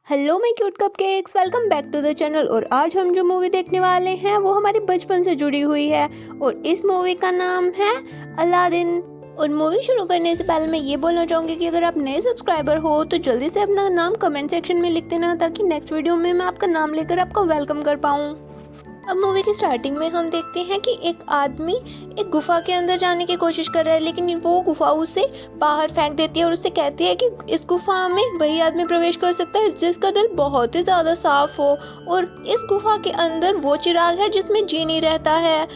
Hello my cute cupcakes, welcome back to the channel. और आज हम जो मूवी देखने वाले हैं वो हमारे बचपन से जुड़ी हुई है और इस मूवी का नाम है अलादीन। और मूवी शुरू करने से पहले मैं ये बोलना चाहूँगी कि अगर आप नए सब्सक्राइबर हो तो जल्दी से अपना नाम कमेंट सेक्शन में लिख देना ताकि नेक्स्ट वीडियो में मैं आपका नाम लेकर आपको वेलकम कर पाऊँ। अब मूवी की स्टार्टिंग में हम देखते हैं कि एक आदमी एक गुफा के अंदर जाने की कोशिश कर रहा है, लेकिन वो गुफा उसे बाहर फेंक देती है और उससे कहती है कि इस गुफा में वही आदमी प्रवेश कर सकता है जिसका दिल बहुत ही ज़्यादा साफ हो। और इस गुफा के अंदर वो चिराग है जिसमें जीनी रहता है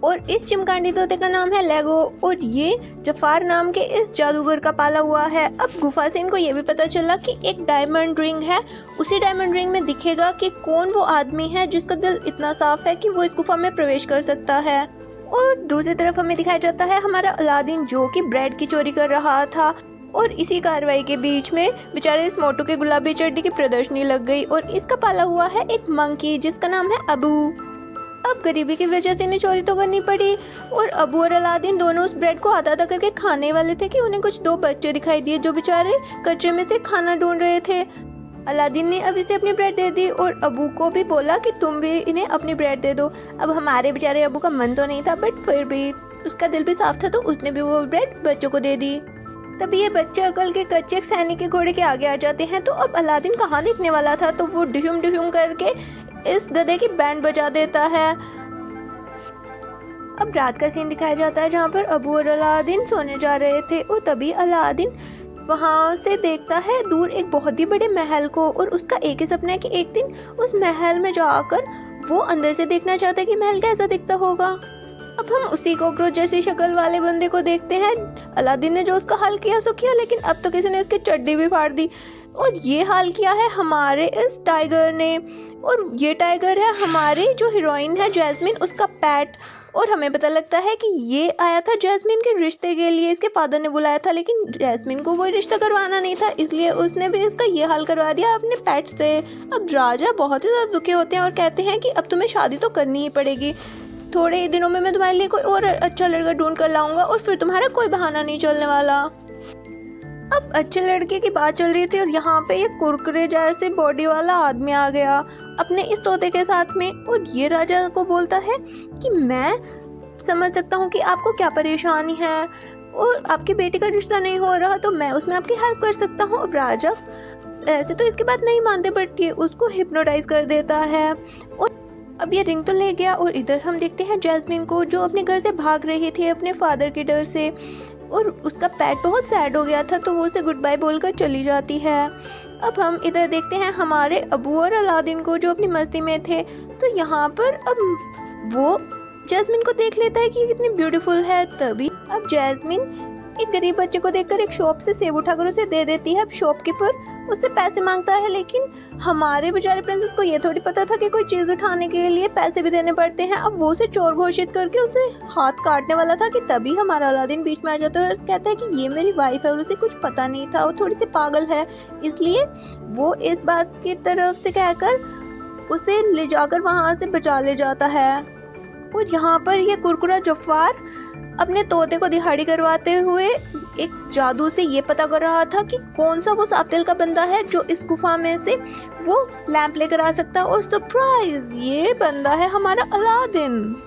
और इस चिमकांडी तोते का नाम है लेगो और ये जफार नाम के इस जादूगर का पाला हुआ है। अब गुफा से इनको ये भी पता चला कि एक डायमंड रिंग है, उसी डायमंड रिंग में दिखेगा कि कौन वो आदमी है जिसका दिल इतना साफ है कि वो इस गुफा में प्रवेश कर सकता है। और दूसरी तरफ हमें दिखाया जाता है हमारा अलादीन जो कि ब्रेड की चोरी कर रहा था। और इसी कार्रवाई के बीच में बेचारे इस मोटू के गुलाबी चड्डी की प्रदर्शनी लग गई और इसका पाला हुआ है एक मंकी जिसका नाम है अबू। अब गरीबी की वजह से इन्हें चोरी तो करनी पड़ी और अबू और अलादीन दोनों उस ब्रेड को आधा आधा करके खाने वाले थे कि उन्हें कुछ दो बच्चे दिखाई दिए जो बेचारे कचरे में से खाना ढूंढ रहे थे। अलादीन ने अब इसे अपनी ब्रेड दे दी और अबू को भी बोला कि तुम भी इन्हें अपनी ब्रेड दे दो। अब हमारे बेचारे अबू का मन तो नहीं था बट फिर भी उसका दिल भी साफ था तो उसने भी वो ब्रेड बच्चों को दे दी। तभी ये बच्चे अकल के कच्चे सैनिक के घोड़े के आगे आ जाते हैं। तो अब अलादीन कहाँ देखने वाला था तो वो डिशुम डिशुम करके इस गधे की बैंड बजा देता है। अब रात का सीन दिखाया जाता है जहाँ पर अबू और अलादीन सोने जा रहे थे और तभी अलादीन वहाँ से देखता है दूर एक बहुत ही बड़े महल को और उसका एक ही सपना है कि एक दिन उस महल में जाकर वो अंदर से देखना चाहता है कि महल कैसा दिखता होगा। अब हम उसी कॉकरोच जैसी शक्ल वाले बंदे को देखते हैं। अलादीन ने जो उसका हाल किया सो किया, लेकिन अब तो किसी ने इसकी चड्डी भी फाड़ दी और ये हाल किया है हमारे इस टाइगर ने। और ये टाइगर है हमारी जो हीरोइन है जैस्मिन उसका पेट। और हमें पता लगता है कि ये आया था जैस्मिन के रिश्ते के लिए, इसके फादर ने बुलाया था लेकिन जैस्मिन को कोई रिश्ता करवाना नहीं था इसलिए उसने भी इसका ये हाल करवा दिया अपने पेट से। अब राजा बहुत ही ज़्यादा दुखी होते हैं और कहते हैं कि अब तुम्हें शादी तो करनी ही पड़ेगी, थोड़े ही दिनों में मैं तुम्हारे लिए कोई और अच्छा लड़का ढूंढ कर लाऊंगा और फिर तुम्हारा कोई बहाना नहीं चलने वाला। अब अच्छे लड़के की बात चल रही थी और यहाँ पे एक कुरकुरे जैसे बॉडी वाला आदमी आ गया अपने इस तोते के साथ में और ये राजा को बोलता है कि मैं समझ सकता हूँ कि आपको क्या परेशानी है और आपकी बेटी का रिश्ता नहीं हो रहा तो मैं उसमें आपकी हेल्प कर सकता हूँ। अब राजा ऐसे तो इसकी बात नहीं मानते बट ये उसको हिप्नोटाइज कर देता है और अब ये रिंग तो ले गया। और इधर हम देखते हैं जैस्मिन को जो अपने घर से भाग रही थी अपने फादर के डर से और उसका पेट बहुत सैड हो गया था तो वो उसे गुड बाय बोलकर चली जाती है। अब हम इधर देखते हैं हमारे अबू और अलादीन को जो अपनी मस्ती में थे। तो यहाँ पर अब वो जैस्मिन को देख लेता है कि ये कितनी ब्यूटीफुल है। तभी अब जैस्मिन एक गरीब बच्चे को देखकर एक शॉप से सेब उठाकर उसे दे देती है। अब शॉपकीपर उससे पैसे मांगता है लेकिन हमारे बेचारे प्रिंसेस को ये थोड़ी पता था कि कोई चीज़ उठाने के लिए पैसे भी देने पड़ते हैं। अब वो उसे चोर घोषित करके उसे हाथ काटने वाला था कि तभी हमारा अलादीन बीच में आ जाता है और कहता है कि ये मेरी वाइफ है और उसे कुछ पता नहीं था, वो थोड़ी सी पागल है, इसलिए वो इस बात की तरफ से कहकर उसे ले जाकर वहाँ से बचा ले जाता है। और यहाँ पर ये कुरकुरा जफार अपने तोते को दिहाड़ी करवाते हुए एक जादू से ये पता कर रहा था कि कौन सा वो साफ दिल का बंदा है जो इस गुफा में से वो लैंप लेकर आ सकता है। और सरप्राइज, ये बंदा है हमारा अलादीन।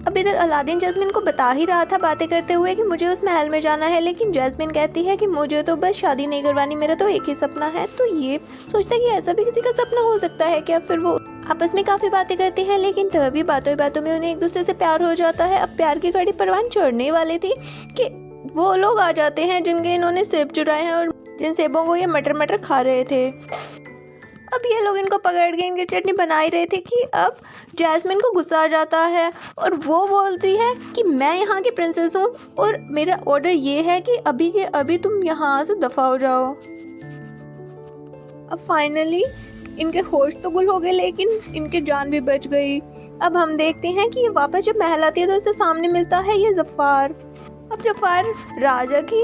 अब इधर अलादीन जैस्मिन को बता ही रहा था बातें करते हुए कि मुझे उस महल में जाना है, लेकिन जैस्मिन कहती है कि मुझे तो बस शादी नहीं करवानी, मेरा तो एक ही सपना है। तो ये सोचता है कि ऐसा भी किसी का सपना हो सकता है क्या। फिर वो आपस में काफ़ी बातें करते हैं लेकिन तभी बातों बातों में उन्हें एक दूसरे से प्यार हो जाता है। अब प्यार की गाड़ी परवान चढ़ने वाली थी कि वो लोग आ जाते हैं जिनके इन्होंने सेब चुराए हैं और जिन सेबों को ये मटर मटर खा रहे थे। अब ये लोग इनको पकड़ के इनकी चटनी बना ही रहे थे कि अब जैस्मिन को गुस्सा आ जाता है और वो बोलती है कि मैं यहाँ की प्रिंसेस हूँ और मेरा ऑर्डर ये है कि अभी के अभी तुम यहाँ से दफा हो जाओ। अब फाइनली इनके होश तो गुल हो गए लेकिन इनकी जान भी बच गई। अब हम देखते हैं कि ये वापस जब महल आती है तो इससे सामने मिलता है ये जफार। अब जफार राजा की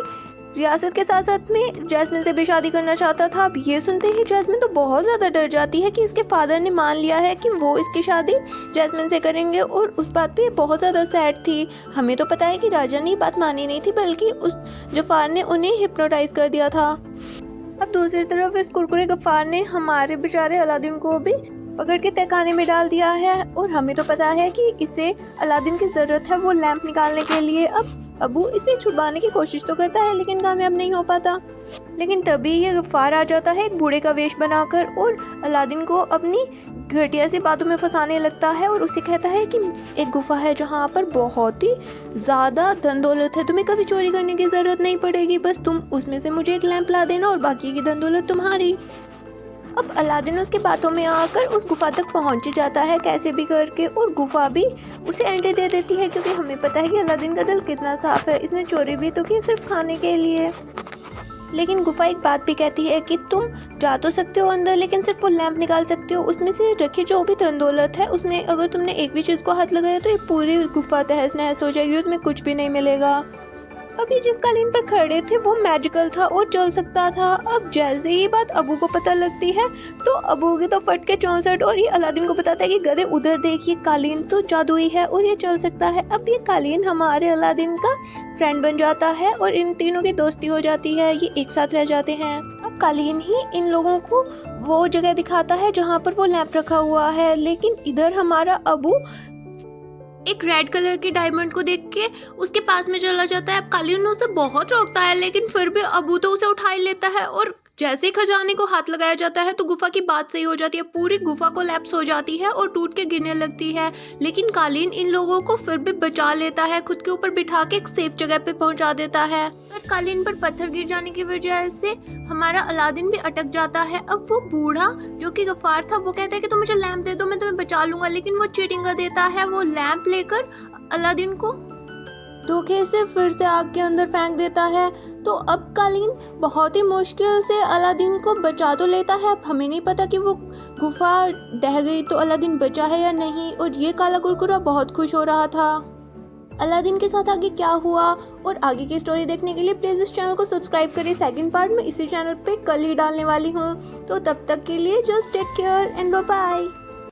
रियासत के साथ साथ में जैस्मिन से भी शादी करना चाहता था। अब ये सुनते ही जैस्मिन तो बहुत ज़्यादा डर जाती है कि इसके फादर ने मान लिया है कि वो इसकी शादी जैस्मिन से करेंगे और उस बात पे बहुत ज़्यादा सैड थी। हमें तो पता है कि राजा ने बात मानी नहीं थी बल्कि उस जफार ने उन्हें हिप्नोटाइज कर दिया था। अब दूसरी तरफ इस कुरकुरे गफ्फार ने हमारे बेचारे अलादीन को भी पकड़ के तहखाने में डाल दिया है और हमें तो पता है कि इसे अलादीन की ज़रूरत है वो लैंप निकालने के लिए। अब अबू इसे छुड़वाने की कोशिश तो करता है लेकिन कामयाब नहीं हो पाता। लेकिन तभी ये गफ्फार आ जाता है एक बूढ़े का वेश बनाकर और अलादीन को अपनी घटिया सी बातों में फंसाने लगता है और उसे कहता है कि एक गुफा है जहाँ पर बहुत ही ज़्यादा धन दौलत है, तुम्हें कभी चोरी करने की ज़रूरत नहीं पड़ेगी, बस तुम उसमें से मुझे एक लैंप ला देना और बाकी की धन दौलत तुम्हारी। अब अलादीन उसकी बातों में आकर उस गुफा तक पहुंच जाता है कैसे भी करके और गुफा भी उसे एंट्री दे देती है क्योंकि हमें पता है कि अलादीन का दिल कितना साफ है, इसने चोरी भी तो की सिर्फ खाने के लिए। लेकिन गुफा एक बात भी कहती है कि तुम जा तो सकते हो अंदर लेकिन सिर्फ वो लैंप निकाल सकते हो, उसमें से रखी जो भी धन दौलत है उसमें अगर तुमने एक भी चीज़ को हाथ लगाया तो ये पूरी गुफा तहस नहस हो जाएगी और तुम्हें कुछ भी नहीं मिलेगा। अब ये जिस कालीन पर खड़े थे वो मैजिकल था और चल सकता था। अब जैसे ही बात अबू को पता लगती है तो अबू की तो फट के 64 और ये अलादीन को बताता है कि गधे उधर देखिए कालीन तो जादुई है और ये चल सकता है। अब ये कालीन हमारे अलादीन का फ्रेंड बन जाता है और इन तीनों की दोस्ती हो जाती है, ये एक साथ रह जाते हैं। अब कालीन ही इन लोगों को वो जगह दिखाता है जहाँ पर वो लैंप रखा हुआ है। लेकिन इधर हमारा अबू एक रेड कलर के डायमंड को देख के उसके पास में चला जाता है। अब कालीन उसे बहुत रोकता है लेकिन फिर भी अबू तो उसे उठा ही लेता है और जैसे ही खजाने को हाथ लगाया जाता है तो गुफा की बात सही हो जाती है, पूरी गुफा को लैप्स हो जाती है और टूट के गिरने लगती है। लेकिन कालीन इन लोगों को फिर भी बचा लेता है, खुद के ऊपर बिठा के एक सेफ जगह पे पहुंचा देता है। पर कालीन पर पत्थर गिर जाने की वजह से हमारा अलादीन भी अटक जाता है। अब वो बूढ़ा जो कि गफ्फार था वो कहता है कि तुम मुझे लैंप दे दो मैं तुम्हें बचा लूंगा, लेकिन वो चीटिंग कर देता है, वो लैंप लेकर अलादीन को धोखे से फिर से आग के अंदर फेंक देता है। तो अब कालीन बहुत ही मुश्किल से अलादीन को बचा तो लेता है। अब हमें नहीं पता कि वो गुफा ढह गई तो अलादीन बचा है या नहीं। और ये काला कुरकुरा बहुत खुश हो रहा था। अलादीन के साथ आगे क्या हुआ और आगे की स्टोरी देखने के लिए प्लीज़ इस चैनल को सब्सक्राइब करिए। सेकंड पार्ट में इसी चैनल पे कल ही डालने वाली हूँ। तो तब तक के लिए just take care and bye bye.